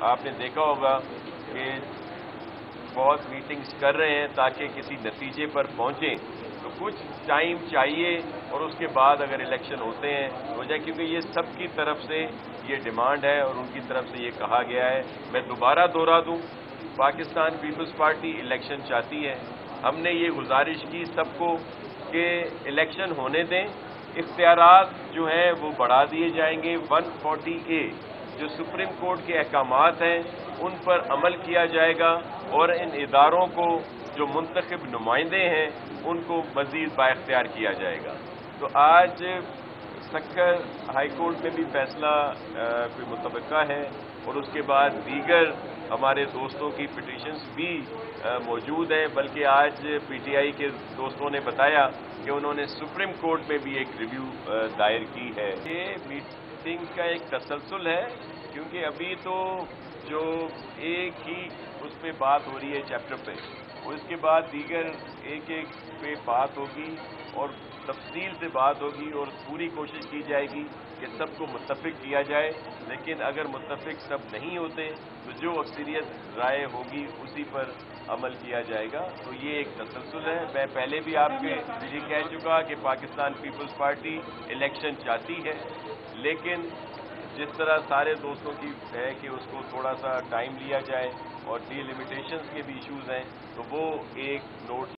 आपने देखा होगा कि बहुत मीटिंग्स कर रहे हैं ताकि किसी नतीजे पर पहुंचें, तो कुछ टाइम चाहिए और उसके बाद अगर इलेक्शन होते हैं हो जाए, क्योंकि ये सबकी तरफ से ये डिमांड है और उनकी तरफ से ये कहा गया है। मैं दोबारा दोहरा दूं, पाकिस्तान पीपल्स पार्टी इलेक्शन चाहती है। हमने ये गुजारिश की सबको कि इलेक्शन होने दें, इख्तियारात जो हैं वो बढ़ा दिए जाएंगे। 140A जो सुप्रीम कोर्ट के अहकामात हैं उन पर अमल किया जाएगा और इन इदारों को जो मुंतखब नुमाइंदे हैं उनको मज़ीद बाइख्तियार किया जाएगा। तो आज सक्कर हाई कोर्ट में भी फैसला कोई मुतवक्का है और उसके बाद दीगर हमारे दोस्तों की पिटीशंस भी मौजूद हैं, बल्कि आज पीटीआई के दोस्तों ने बताया कि उन्होंने सुप्रीम कोर्ट में भी एक रिव्यू दायर की है। ये मीटिंग का एक तसलसल है, क्योंकि अभी तो जो एक ही उस पर बात हो रही है चैप्टर पे, उसके बाद दीगर एक एक पे बात होगी और तफसील से बात होगी और पूरी कोशिश की जाएगी कि सबको मुत्तफिक किया जाए। लेकिन अगर मुत्तफिक सब नहीं होते तो जो अक्सरियत राय होगी उसी पर अमल किया जाएगा। तो ये एक तसलसल है। मैं पहले भी आपके ये कह चुका कि पाकिस्तान पीपल्स पार्टी इलेक्शन चाहती है, लेकिन जिस तरह सारे दोस्तों की है कि उसको थोड़ा सा टाइम लिया जाए और डिलिमिटेशंस के भी इश्यूज हैं, तो वो एक नोट